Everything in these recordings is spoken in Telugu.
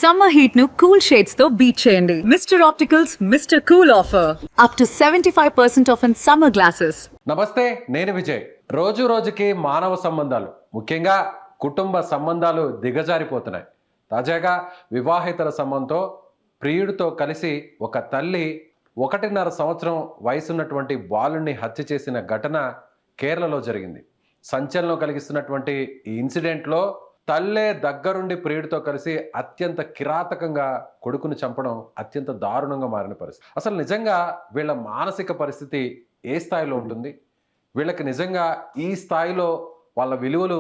సమ్మర్ హీట్ ను కూల్ షేడ్స్ తో బీట్ చేయండి. Mister opticals mister cool offer up to 75% of in summer glasses. నమస్తే, నేను విజయ్. రోజు రోజుకి మానవ సంబంధాలు, ముఖ్యంగా కుటుంబ సంబంధాలు దిగజారిపోతున్నాయి. తాజాగా వివాహేతర సంబంధంతో ప్రియుడితో కలిసి ఒక తల్లి 1.5 సంవత్సరం వయసున్నటువంటి బాలుని హత్య చేసిన ఘటన కేరళలో జరిగింది. సంచలనం కలిగిస్తున్నటువంటి ఈ ఇన్సిడెంట్లో తల్లే దగ్గరుండి ప్రియుడితో కలిసి అత్యంత కిరాతకంగా కొడుకును చంపడం అత్యంత దారుణంగా మారిన పరిస్థితి. అసలు నిజంగా వీళ్ళ మానసిక పరిస్థితి ఏ స్థాయిలో ఉంటుంది? వీళ్ళకి నిజంగా ఈ స్థాయిలో వాళ్ళ విలువలు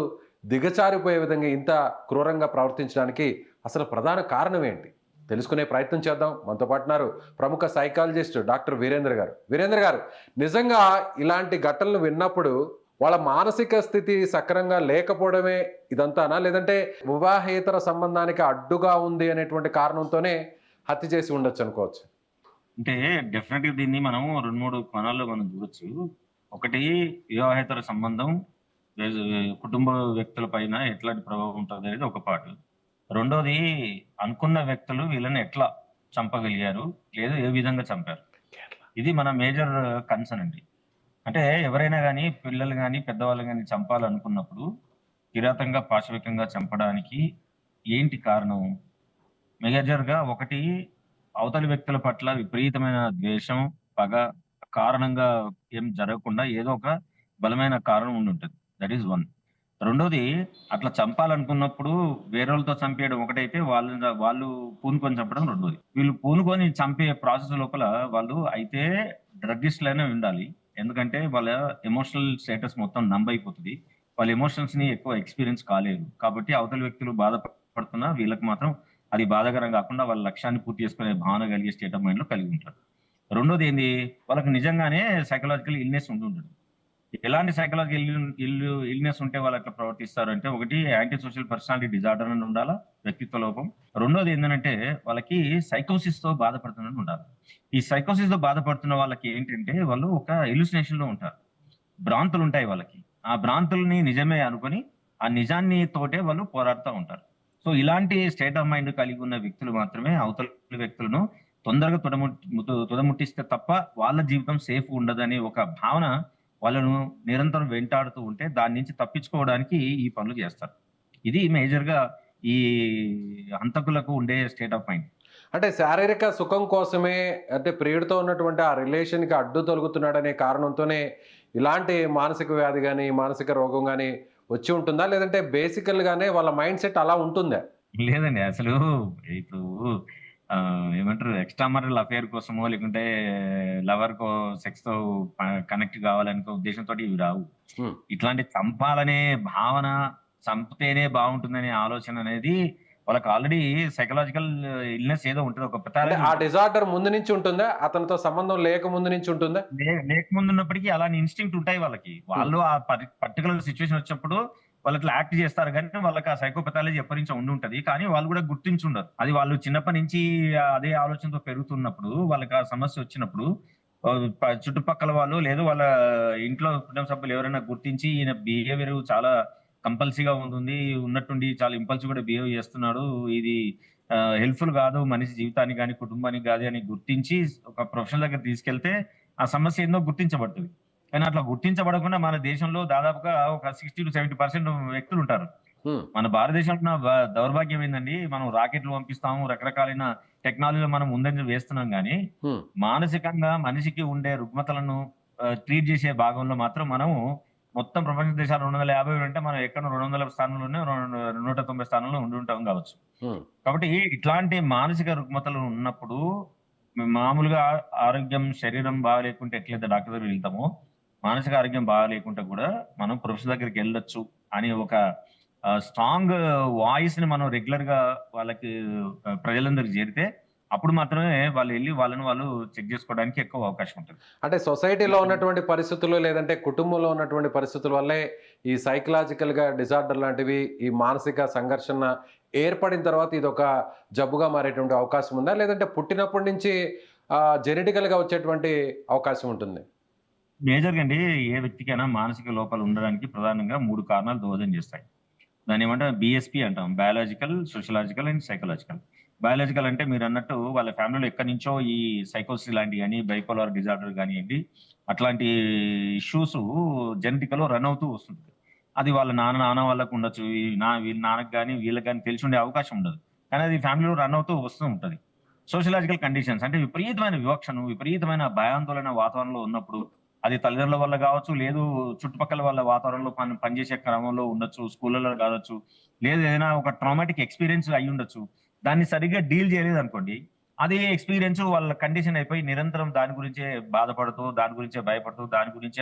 దిగజారిపోయే విధంగా ఇంత క్రూరంగా ప్రవర్తించడానికి అసలు ప్రధాన కారణం ఏంటి తెలుసుకునే ప్రయత్నం చేద్దాం. మనతో పాటు ఉన్నారు ప్రముఖ సైకాలజిస్ట్ డాక్టర్ వీరేంద్ర గారు. వీరేంద్ర గారు, నిజంగా ఇలాంటి ఘటనలు విన్నప్పుడు వాళ్ళ మానసిక స్థితి సక్రంగా లేకపోవడమే ఇదంతానా, లేదంటే వివాహేతర సంబంధానికి అడ్డుగా ఉంది అనేటువంటి కారణంతోనే హత్య చేసి ఉండొచ్చు అనుకోవచ్చు? అంటే డెఫినెట్గా దీన్ని మనం 2-3 కోణాల్లో మనం చూడొచ్చు. ఒకటి, వివాహేతర సంబంధం కుటుంబ వ్యక్తుల పైన ఎట్లాంటి ప్రభావం ఉంటుంది అనేది ఒక పార్ట్. రెండోది, అనుకున్న వ్యక్తులు వీళ్ళని ఎట్లా చంపగలిగారు, లేదా ఏ విధంగా చంపారు, ఇది మన మేజర్ కన్సర్న్ అండి. అంటే ఎవరైనా కానీ, పిల్లలు కానీ పెద్దవాళ్ళు కానీ చంపాలనుకున్నప్పుడు కిరాతంగా పాశవికంగా చంపడానికి ఏంటి కారణం? మేజర్గా ఒకటి, అవతలి వ్యక్తుల పట్ల విపరీతమైన ద్వేషం, పగ కారణంగా ఏం జరగకుండా ఏదో ఒక బలమైన కారణం ఉండి ఉంటుంది. That is one. రెండోది, అట్లా చంపాలనుకున్నప్పుడు వేరేళ్ళతో చంపేయడం ఒకటైతే, వాళ్ళు పూనుకొని చంపడం రెండోది. వీళ్ళు పూనుకొని చంపే ప్రాసెస్ లోపల వాళ్ళు అయితే డ్రగ్గిస్ట్లైనా ఉండాలి. ఎందుకంటే వాళ్ళ ఎమోషనల్ స్టేటస్ మొత్తం నంబైపోతుంది. వాళ్ళ ఎమోషన్స్ ని ఎక్కువ ఎక్స్పీరియన్స్ కాలేరు. కాబట్టి అవతలి వ్యక్తులు బాధపడుతున్నా వీళ్ళకి మాత్రం అది బాధాకరం కాకుండా వాళ్ళ లక్ష్యాన్ని పూర్తి చేసుకునే భావన కలిగే స్టేట్ ఆఫ్ మైండ్ లో కలిగి ఉంటారు. రెండోది ఏంది, వాళ్ళకి నిజంగానే సైకలాజికల్ ఇల్నెస్ ఉంటుంటుంది. ఎలాంటి సైకలాజికల్ ఇల్నెస్ ఉంటే వాళ్ళు అట్లా ప్రవర్తిస్తారు అంటే, ఒకటి యాంటీ సోషల్ పర్సనాలిటీ డిజార్డర్ అని ఉండాలా, వ్యక్తిత్వ లోపం. రెండోది ఏంటంటే వాళ్ళకి సైకోసిస్ తో బాధపడుతున్నట్టు ఉండాలి. ఈ సైకోసిస్ తో బాధపడుతున్న వాళ్ళకి ఏంటంటే వాళ్ళు ఒక ఎల్యూసినేషన్ లో ఉంటారు. భ్రాంతులు ఉంటాయి వాళ్ళకి. ఆ భ్రాంతుల్ని నిజమే అనుకొని ఆ నిజాన్ని తోటే వాళ్ళు పోరాడుతూ ఉంటారు. సో ఇలాంటి స్టేట్ ఆఫ్ మైండ్ కలిగి ఉన్న వ్యక్తులు మాత్రమే అవతల వ్యక్తులను తొందరగా తుదముట్టిస్తే తప్ప వాళ్ళ జీవితం సేఫ్ ఉండదని ఒక భావన వాళ్ళను నిరంతరం వెంటాడుతూ ఉంటే దాని నుంచి తప్పించుకోవడానికి ఈ పనులు చేస్తారు. ఇది మేజర్ గా ఈ హంతకులకు ఉండే స్టేట్ ఆఫ్ మైండ్. అంటే శారీరక సుఖం కోసమే, అంటే ప్రియుడితో ఉన్నటువంటి ఆ రిలేషన్కి అడ్డు తొలుగుతున్నాడనే కారణంతోనే ఇలాంటి మానసిక వ్యాధి కానీ మానసిక రోగం కానీ వచ్చి ఉంటుందా, లేదంటే బేసికల్గానే వాళ్ళ మైండ్ సెట్ అలా ఉంటుందా? లేదండి, అసలు ఇప్పుడు ఏమంటారు, ఎక్స్ట్రా మరల్ అఫేర్ కోసమో లేకుంటే లవర్ కో సెక్స్ తో కనెక్ట్ కావాలనుకో ఉద్దేశంతో ఇవి రావు. ఇట్లాంటి చంపాలనే భావన, చంపితేనే బాగుంటుందనే ఆలోచన అనేది వాళ్ళకి ఆల్రెడీ సైకలాజికల్ ఇల్నెస్ ఏదో ఉంటుంది. ఒక ఆ డిజార్డర్ ముందు నుంచి ఉంటుందా, అతనితో సంబంధం లేక ముందు నుంచి ఉంటుందా? లేకముందు ఉన్నప్పటికీ అలాంటి ఇన్స్టింక్ట్ ఉంటాయి వాళ్ళకి. వాళ్ళు ఆ పర్టికులర్ సిచ్యువేషన్ వచ్చినప్పుడు వాళ్ళు అట్లా యాక్ట్ చేస్తారు, కానీ వాళ్ళకి ఆ సైకోపెథాలజీ ఎప్పటి నుంచో ఉండి ఉంటది. కానీ వాళ్ళు కూడా గుర్తించుండరు. అది వాళ్ళు చిన్నప్పటి నుంచి అదే ఆలోచనతో పెరుగుతున్నప్పుడు వాళ్ళకి ఆ సమస్య వచ్చినప్పుడు చుట్టుపక్కల వాళ్ళు లేదు వాళ్ళ ఇంట్లో కుటుంబ సభ్యులు ఎవరైనా గుర్తించి ఈయన బిహేవియర్ చాలా కంపల్సరీగా ఉంటుంది, ఉన్నట్టుండి చాలా ఇంపల్సివ్ కూడా బిహేవ్ చేస్తున్నాడు, ఇది హెల్ప్ఫుల్ కాదు మనిషి జీవితానికి కానీ కుటుంబానికి కాదు అని గుర్తించి ఒక ప్రొఫెషనల్ దగ్గర తీసుకెళ్తే ఆ సమస్య ఏందో గుర్తించబడుతుంది. కానీ అట్లా గుర్తించబడకుండా మన దేశంలో దాదాపుగా ఒక 60-70% వ్యక్తులు ఉంటారు. మన భారతదేశంలో దౌర్భాగ్యం ఏంటండి, మనం రాకెట్లు పంపిస్తాము, రకరకాలైన టెక్నాలజీలో మనం ముందంజ వేస్తున్నాం, కానీ మానసికంగా మనిషికి ఉండే రుగ్మతలను ట్రీట్ చేసే భాగంలో మాత్రం మనము మొత్తం ప్రపంచ దేశాలు 250 ఉంటే మనం ఎక్కడ 200 స్థానంలోనే 190 స్థానంలో ఉండి ఉంటాం కావచ్చు. కాబట్టి ఇట్లాంటి మానసిక రుగ్మతలు ఉన్నప్పుడు మామూలుగా ఆరోగ్యం శరీరం బాగాలేకుంటే ఎట్లయితే డాక్టర్ దగ్గర వెళ్తామో, మానసిక ఆరోగ్యం బాగాలేకుంటే కూడా మనం ప్రొఫెసర్ దగ్గరికి వెళ్ళొచ్చు అని ఒక స్ట్రాంగ్ వాయిస్ ని మనం రెగ్యులర్ గా వాళ్ళకి ప్రజలందరికి చేరితే అప్పుడు మాత్రమే వాళ్ళు వెళ్ళి వాళ్ళు చెక్ చేసుకోవడానికి ఎక్కువ అవకాశం ఉంటుంది. అంటే సొసైటీలో ఉన్నటువంటి పరిస్థితులు, లేదంటే కుటుంబంలో ఉన్నటువంటి పరిస్థితుల వల్లే ఈ సైకలాజికల్గా డిజార్డర్ లాంటివి, ఈ మానసిక సంఘర్షణ ఏర్పడిన తర్వాత ఇది ఒక జబ్బుగా మారేటువంటి అవకాశం ఉందా, లేదంటే పుట్టినప్పటి నుంచి జెనెటికల్గా వచ్చేటువంటి అవకాశం ఉంటుంది? మేజర్గా అండి, ఏ వ్యక్తికైనా మానసిక లోపాలు ఉండడానికి ప్రధానంగా 3 కారణాలు దోహదం చేస్తాయి. దాన్ని ఏమంటాం, బిఎస్పి అంటాం, biological, sociological and psychological. Biological అంటే మీరన్నట్టు వాళ్ళ ఫ్యామిలీలో ఎక్కడి నుంచో ఈ సైకోసిస్ లాంటివి గాని, బైపోలార్ డిజార్డర్ గానియండి, అట్లాంటి ఇష్యూస్ జెనెటిక్‌లో రన్ అవుతూ వస్తుంటది. అది వాళ్ళ నాన్న వాళ్ళకి ఉండొచ్చు. వీళ్ళ నాన్నకి గాని, వీళ్ళకి గాని తెలిసుండే అవకాశం ఉండదు. కానీ అది ఫ్యామిలీలో రన్ అవుతూ వస్తూ ఉంటది. సోషలాజికల్ కండిషన్స్ అంటే విపరీతమైన వివక్షను, విపరీతమైన భయాందోళన వాతావరణంలో ఉన్నప్పుడు, అది తల్లిదండ్రుల వల్ల గావచ్చు, లేదు చుట్టుపక్కల వాళ్ళ వాతావరణంలో పనిచేసే క్రమంలో ఉండొచ్చు, స్కూళ్ళలో కావచ్చు, లేదు ఏదైనా ఒక ట్రామాటిక్ ఎక్స్‌పీరియన్స్ అయ్యుండొచ్చు. దాన్ని సరిగ్గా డీల్ చేయలేదనుకోండి, అదే ఎక్స్‌పీరియన్స్ వాళ్ళ కండిషన్ అయిపోయి నిరంతరం దాని గురించే బాధపడుతూ, దాని గురించే భయపడుతూ, దాని గురించే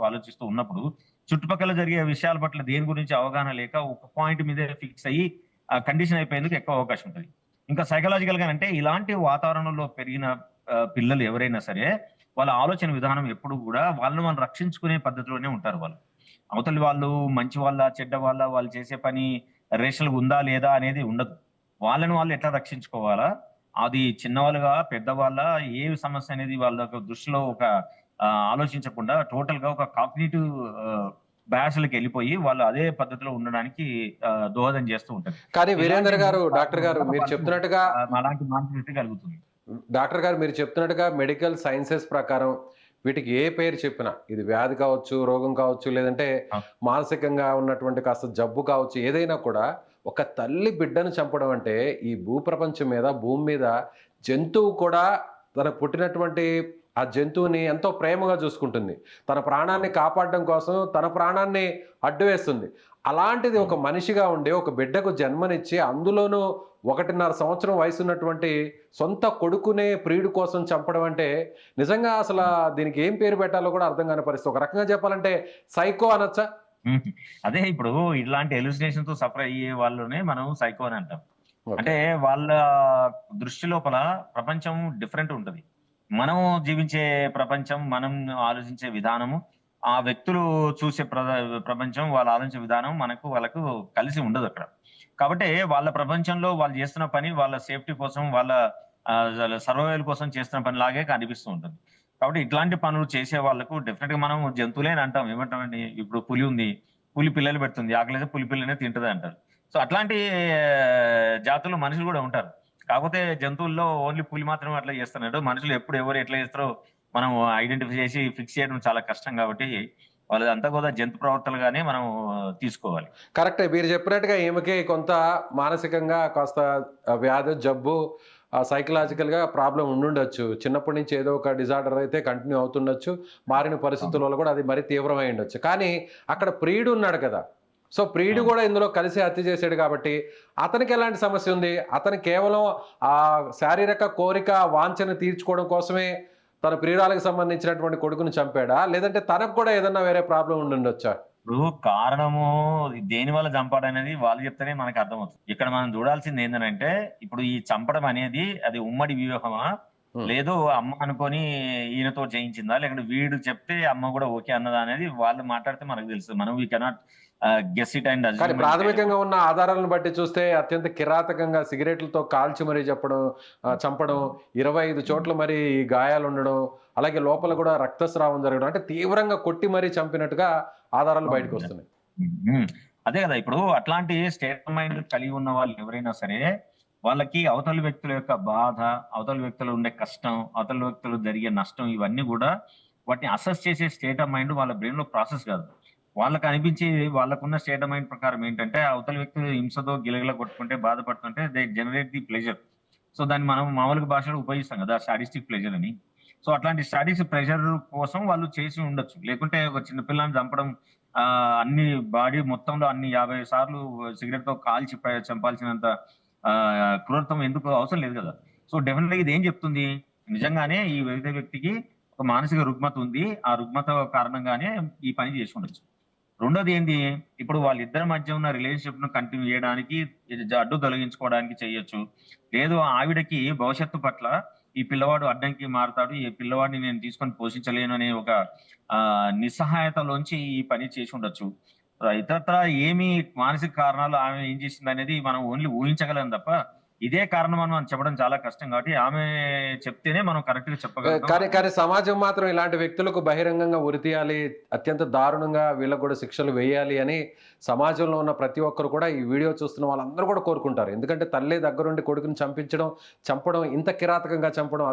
ఆలోచిస్తూ ఉన్నప్పుడు, చుట్టుపక్కల జరిగే విషయాల పట్ల దేని గురించి అవగాహన లేక ఒక పాయింట్ మీదే ఫిక్స్ అయ్యి, ఆ కండిషన్ అయిపోయేందుకు ఎక్కువ అవకాశం ఉంటది. ఇంకా సైకలాజికల్‌గా అంటే ఇలాంటి వాతావరణంలో పెరిగిన పిల్లలు ఎవరైనా సరే, వాళ్ళ ఆలోచన విధానం ఎప్పుడు గూడా వాళ్ళని వాళ్ళు రక్షించుకునే పద్ధతిలోనే ఉంటారు వాళ్ళు. అవతలి వాళ్ళు మంచి వాళ్ళా? చెడ్డ వాళ్ళా? వాళ్ళు చేసే పని రేషనల్‌గా ఉందా? లేదా? అనేది ఉండదు. వాళ్ళని వాళ్ళు ఎట్లా రక్షించుకోవాలా? అది చిన్నవాళ్ళుగా, పెద్దవాళ్ళా? ఏ సమస్య అనేది వాళ్ళ దృష్టిలో ఒక ఆలోచించకుండా టోటల్‌గా ఒక కాగ్నిటివ్ బయాస్‌లకెళ్ళిపోయి వాళ్ళు అదే పద్ధతిలో ఉండడానికి దోహదం చేస్తూ ఉంటది. కానీ ఇలాంటి వీరేందర్ గారు, డాక్టర్ గారు వాళ్ళకు మీరు చెప్తున్నట్టుగా అలాంటి మానసిక స్థితి కలుగుతుంది. డాక్టర్ గారు మీరు చెప్తున్నట్టుగా మెడికల్ సైన్సెస్ ప్రకారం వీటికి ఏ పేరు చెప్పినా, ఇది వ్యాధి కావచ్చు, రోగం కావచ్చు, లేదంటే ఆ! మానసికంగా ఉన్నటువంటి కాస్త జబ్బు కావచ్చు, ఏదైనా కూడా ఒక తల్లి బిడ్డను చంపడం అంటే ఈ భూప్రపంచం మీద, భూమి మీద జంతువు కూడా తన పుట్టినటువంటి ఆ జంతువుని ఎంతో ప్రేమగా చూసుకుంటుంది. తన ప్రాణాన్ని కాపాడడం కోసం తన ప్రాణాన్ని అడ్డు వేస్తుంది. అలాంటిది ఒక అవును. మనిషిగా ఉండి ఒక బిడ్డకు జన్మనిచ్చి అందులోనూ 1.5 సంవత్సరం వయసున్నటువంటి సొంత కొడుకునే ప్రియుడి కోసం చంపడం అంటే నిజంగా అసల హ్మ్. దీనికి ఏం పేరు పెట్టాలో కూడా అర్థం కాని పరిస్థితి. ఒక రకంగా చెప్పాలంటే సైకో అనొచ్చా? హ్మ్. అదే ఇప్పుడు ఇలాంటి హెలుసినేషన్‌తో సఫర్ అయ్యే వాళ్ళనే మనం సైకో అని అంటాం. ఓకే. అంటే వాళ్ళ దృష్టి లోపల ప్రపంచం డిఫరెంట్ ఉంటది. మనం జీవించే ప్రపంచం, మనం ఆలోచించే విధానము, ఆ వ్యక్తులు చూసే ప్రపంచం, వాళ్ళు ఆలోచించే విధానం వాళ్ళకు కలిసి ఉండదక్కడ. కాబట్టే వాళ్ళ ప్రపంచంలో వాళ్ళు చేస్తున్న పని వాళ్ళ సేఫ్టీ కోసం, వాళ్ళ సర్వైవల్ కోసం చేస్తున్న పనిలాగే కనిపిస్తూ ఉంటుంది. కాబట్టి ఇట్లాంటి పనులు చేసే వాళ్ళకు డెఫినిట్‌గా మనం జంతువులే అని అంటాం. ఏమంటామండి? ఇప్పుడు పులి ఉంది. పులి పిల్లలు పెడుతుంది. ఆకలేస్తే పులి పిల్లనే తింటది అంటారు. సో, అట్లాంటి జాతుల్లో మనుషులు గూడా ఉంటారు. కాకపోతే జంతువుల్లో ఓన్లీ పులి మాత్రమే అట్లా చేస్తున్నాడు. మనుషులు ఎప్పుడు ఎవరు ఎట్లా చేస్తారో మనం ఐడెంటిఫై చేసి ఫిక్స్ చేయడం చాలా కష్టం కాబట్టి, వాళ్ళదంతా కూడా జంతు ప్రవర్తనగానే మనం తీసుకోవాలి. కరెక్టే. మీరు చెప్పినట్టుగా ఈమెకి కొంత మానసికంగా కాస్త వ్యాధి, జబ్బు, సైకలాజికల్‌గా ప్రాబ్లమ్ ఉండుండొచ్చు. చిన్నప్పటి నుంచి ఏదో ఒక డిజార్డర్ అయితే కంటిన్యూ అవుతుండొచ్చు. మారిన పరిస్థితుల అవును. వల్ల కూడా అది మరీ తీవ్రమై ఉండొచ్చు. కానీ అక్కడ ప్రియుడు ఉన్నాడు కదా! సో, ప్రియుడు అవును. గూడా ఇందులో కలిసి హత్య చేసాడు కాబట్టి అతనికి ఎలాంటి సమస్య ఉంది? అతను కేవలం శారీరక కోరిక, వాంఛను తీర్చుకోవడం కోసమే తన ప్రియురాలికి సంబంధించినటువంటి కొడుకుని చంపాడా? లేదంటే తనకు కూడా ఏదన్నా వేరే ప్రాబ్లమ్ ఉండుండొచ్చా? ఇప్పుడు కారణము దేనివల్ల చంపాడనేది వాళ్ళు చెప్తేనే మనకు అర్థమవుతుంది. ఇక్కడ మనం చూడాల్సింది ఏందనంటే, ఇప్పుడు ఈ చంపడం అనేది అది ఉమ్మడి వ్యూహమా? హ్మ్. లేదు అమ్మ అనుకోని ఈయనతో చేయించిందా? లేకుంటే వీడు చెప్తే అమ్మ గూడా ఓకే అన్నదా? అనేది వాళ్ళు మాట్లాడితే మనకు తెలుస్తది. మనం we cannot guess it and కానీ అస్యూమ్ అండ్ ప్రాథమికంగా ఉన్న ఆధారాలను బట్టి చూస్తే అత్యంత కిరాతకంగా సిగరెట్లతో కాల్చి మరీ చెప్పడం, చంపడం, 25 చోట్ల మరి ఈ గాయాలుండడం, అలాగే లోపల కూడా రక్తస్రావం జరగడం, అంటే తీవ్రంగా కొట్టి మరీ చంపినట్టుగా ఆధారాలు అవునండి. బయటకొస్తున్నాయి. హ్మ్. అదే గదా! ఇప్పుడు అట్లాంటి స్టేట్ ఆఫ్ మైండ్ కలిగి ఉన్న వాళ్ళు ఎవరైనా సరే, వాళ్ళకి అవతలి వ్యక్తుల యొక్క బాధ, అవతలి వ్యక్తులు ఉండే కష్టం, అవతలి వ్యక్తులు జరిగే నష్టం ఇవన్నీ గూడా వాటిని అసెస్ చేసే స్టేట్ ఆఫ్ మైండ్ వాళ్ళ బ్రెయిన్‌లో ప్రాసెస్ గాదు. వాళ్ళకనిపించి వాళ్ళకున్న స్టేట్ ఆఫ్ మైండ్ ప్రకారం ఏంటంటే, అవతలి వ్యక్తి హింసతో గిలగిల కొట్టుకుంటే, బాధపడుతుంటే they generate the pleasure. So, దాన్ని మనం మామూలుగా భాషలో ఉపయోగిస్తాం గదా! సాడిస్టిక్ ప్లెజర్ అని. సో, అట్లాంటి సాడిస్టిక్ ప్లెజర్ కోసం వాళ్ళు చేసి ఉండొచ్చు. లేకుంటే ఒక చిన్న పిల్లని చంపడం అన్ని బాడీ మొత్తంలో అన్ని 50 సార్లు సిగరెట్‌తో కాల్చి చంపాల్సినంత క్రూరత్వం ఎందుకు అవసరం లేదు గదా! సో, డెఫినిట్‌గా ఇదేం జెప్తుంది? నిజంగానే ఈ వేరే వ్యక్తికి ఒక మానసిక రుగ్మత ఉంది. ఆ రుగ్మత కారణంగానే ఈ పని చేసి ఉండొచ్చు. రెండోది ఏంది? ఇప్పుడు వాళ్ళిద్దరి మధ్య ఉన్న రిలేషన్‌షిప్‌ను కంటిన్యూ చేయడానికి అడ్డు తొలగించుకోవడానికి చేయొచ్చు. లేదు ఆవిడకి భవిష్యత్తు పట్ల ఈ పిల్లవాడు అడ్డంకి మారతాడు. ఈ పిల్లవాడిని నేను తీసుకొని పోషించలేను అనే ఒక నిస్సహాయతలోంచి ఈ పని చేసి ఉండొచ్చు. ఇతరత్రా ఏమి మానసిక కారణాలు ఆమె ఏం చేసిందనేది మనం ఓన్లీ ఊహించగలం తప్ప, ఇదే కారణం అని మనం చెప్పడం చాలా కష్టం కాబట్టి ఆమె చెప్తేనే మనం కరెక్ట్ గా కానీ చెప్పగలుగుతాం. కానీ సమాజం మాత్రం ఇలాంటి వ్యక్తులకు బహిరంగంగా ఉరితీయాలి, అత్యంత దారుణంగా వీళ్ళకు కూడా శిక్షలు వేయాలి అని సమాజంలో ఉన్న ప్రతి ఒక్కరు కూడా ఈ వీడియో చూస్తున్న వాళ్ళందరూ కూడా కోరుకుంటారు. ఎందుకంటే తల్లి దగ్గరుండి కొడుకుని చంపడం ఇంత కిరాతకంగా చంపడం,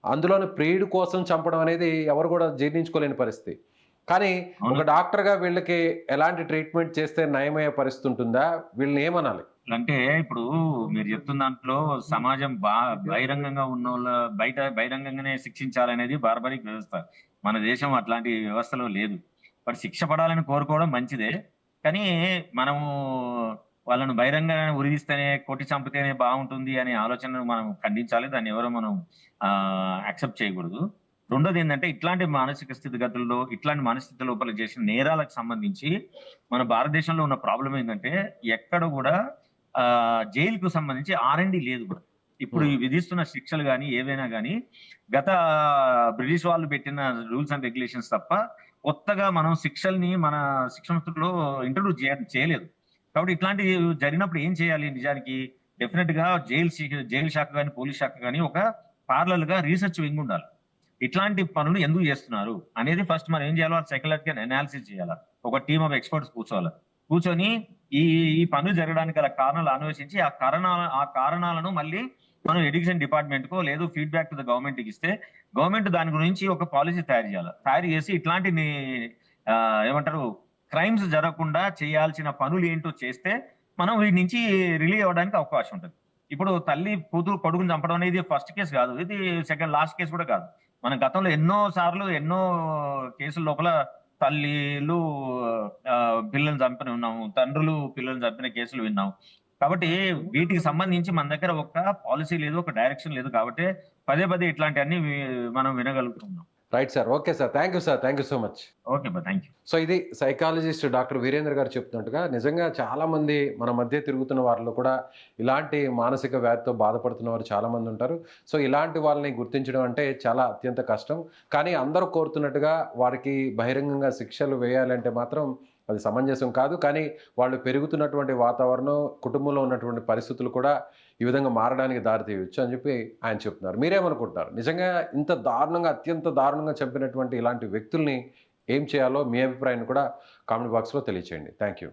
అందులోని ప్రియుడి కోసం చంపడం అనేది ఎవరు కూడా జీర్ణించుకోలేని పరిస్థితి. కానీ అవును. ఒక డాక్టర్‌గా వీళ్ళకి ఎలాంటి ట్రీట్మెంట్ చేస్తే నయమయ్యే పరిస్థితి ఉంటుందా? వీళ్ళని ఏమనాలి? అంటే ఇప్పుడు మీరు చెప్తున్న దాంట్లో సమాజం బహిరంగంగా ఉన్నోళ్ళ బహిరంగంగానే శిక్షించాలనేది బార్బరిక్ వ్యవస్థ. మన దేశం అట్లాంటి వ్యవస్థలో లేదు. బట్ శిక్ష పడాలని కోరుకోవడం మంచిదే. కానీ మనము వాళ్ళను బహిరంగంగానే ఉరిదిస్తేనే, కొట్టి చంపితేనే బాగుంటుంది అనే ఆలోచనను మనం ఖండించాలి. దాన్ని ఎవరు మనం యాక్సెప్ట్ చేయకూడదు. రెండోదేందంటే ఇట్లాంటి మానసిక స్థితిగతుల్లో, ఇట్లాంటి మనస్థితి లోపల చేసిన నేరాలకు సంబంధించి మన భారతదేశంలో ఉన్న ప్రాబ్లమ్ ఏందంటే ఎక్కడ గూడా జైలుకు సంబంధించి ఆర్&డి లేదు కూడా. ఇప్పుడు ఈ విధిస్తున్న శిక్షలు గాని, ఏవైనా గాని గత బ్రిటిష్ వాళ్ళు పెట్టిన రూల్స్ అండ్ రెగ్యులేషన్స్ తప్ప కొత్తగా మనం శిక్షల్ని మన శిక్షణలో ఇంట్రొడ్యూస్ చేయలేదు. కాబట్టి ఇట్లాంటివి జరిగినప్పుడు ఏం చేయాలి నిజానికి? డెఫినిట్‌గా జైలు శాఖ గాని, పోలీస్ శాఖ గాని ఒక పారలెల్‌గా రీసెర్చ్ వింగ్ ఉండాలి. ఇట్లాంటి పనులు ఎందుకు చేస్తున్నారు అనేది ఫస్ట్ మనం ఏం చేయాలో సైకలాజికల్ అనాలిసిస్ చేయాలి. ఒక టీమ్ ఆఫ్ ఎక్స్‌పర్ట్స్ కూర్చోవాలి. కూర్చొని ఈ ఈ పనులు జరగడానికి గల కారణాలు అన్వేషించి ఆ కారణాలను మళ్ళీ మనం ఎడ్యుకేషన్ డిపార్ట్మెంట్‌కో లేదు ఫీడ్‌బ్యాక్ టు ద గవర్నమెంట్‌కి ఇస్తే గవర్నమెంట్ దాని గురించి ఒక పాలిసీ తయారు చేయాలి. తయారు చేసి ఇట్లాంటి ఏమంటారు క్రైమ్స్ జరగకుండా చేయాల్సిన పనులు ఏంటో చేస్తే మనం వీటి నుంచి రిలీవ్ అవ్వడానికి అవకాశం ఉంటుంది. ఇప్పుడు తల్లి కూతురు కొడుకుని చంపడం అనేది ఫస్ట్ కేసు కాదు. ఇది లాస్ట్ కేసు కూడా కాదు. మన గతంలో ఎన్నో సార్లు ఎన్నో కేసుల లోపల తల్లిలు పిల్లల్ని చంపిన ఉన్నాము. తండ్రులు పిల్లల్ని చంపిన కేసులు విన్నాము. కాబట్టి వీటికి సంబంధించి మన దగ్గర ఒక పాలిసీ లేదు, ఒక డైరెక్షన్ లేదు. కాబట్టి పదే పదే ఇట్లాంటివన్నీ మనం వినగలుగుతున్నాం. Right sir. Okay sir. Thank you sir. Thank you so much. Okay బా, థ్యాంక్ యూ. సో ఇది సైకాలజిస్ట్ డాక్టర్ వీరేంద్ర గారు చెప్తున్నట్టుగా నిజంగా చాలామంది మన మధ్య తిరుగుతున్న వారిలో కూడా ఇలాంటి మానసిక వ్యాధితో బాధపడుతున్న వారు చాలామంది ఉంటారు. సో ఇలాంటి వాళ్ళని గుర్తించడం అంటే చాలా అత్యంత కష్టం. కానీ అందరూ కోరుతున్నట్టుగా వారికి బహిరంగంగా శిక్షలు వేయాలంటే మాత్రం అది సమంజసం కాదు. కానీ వాళ్ళు పెరుగుతున్నటువంటి వాతావరణం, కుటుంబంలో ఉన్నటువంటి పరిస్థితులు కూడా ఈ విధంగా మారడానికి దారితీయవచ్చు అని చెప్పి ఆయన చెప్తున్నారు. మీరేమనుకుంటున్నారు? నిజంగా ఇంత దారుణంగా, అత్యంత దారుణంగా చంపినటువంటి ఇలాంటి వ్యక్తుల్ని ఏం చేయాలో మీ అభిప్రాయాన్ని కూడా కామెంట్ బాక్స్లో తెలియచేయండి. Thank you.